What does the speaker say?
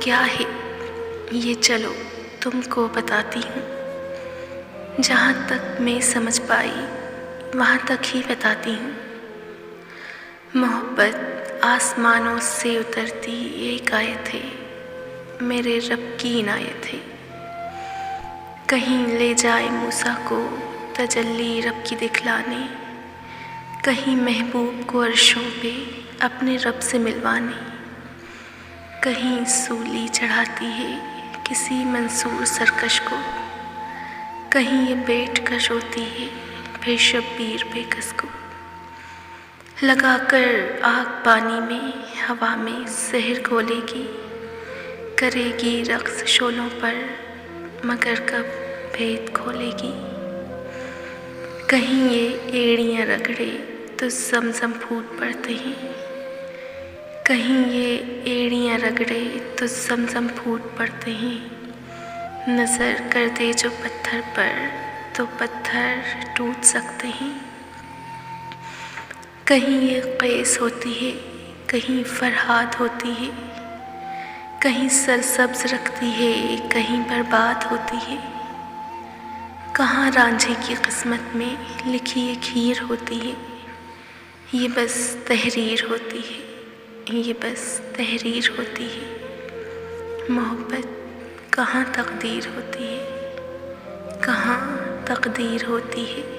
क्या है ये चलो तुमको बताती हूँ। जहाँ तक मैं समझ पाई वहाँ तक ही बताती हूँ। मोहब्बत आसमानों से उतरती एक आयत है, मेरे रब की इनायत है। कहीं ले जाए मूसा को तजल्ली रब की दिखलाने, कहीं महबूब को अर्शों पे अपने रब से मिलवाने, कहीं सूली चढ़ाती है किसी मंसूर सरकश को, कहीं ये बैठ कर रोती है फिर शब्बीर बेकस को। लगाकर आग पानी में हवा में जहर घोलेगी, करेगी रक्स शोलों पर मगर कब भेद खोलेगी। कहीं ये एड़ियाँ रगड़े तो ज़मज़म फूट पड़ते हैं, कहीं ये एड़ियाँ रगड़े तो ज़मज़म फूट पड़ते हैं। नज़र कर दे जो पत्थर पर तो पत्थर टूट सकते हैं। कहीं ये कैस होती है कहीं फरहाद होती है, कहीं सरसब्ज रखती है कहीं बर्बाद होती है। कहाँ रांझे की किस्मत में लिखी एक हीर होती है, ये बस तहरीर होती है, ये बस तहरीर होती है। मोहब्बत कहाँ तकदीर होती है, कहाँ तकदीर होती है।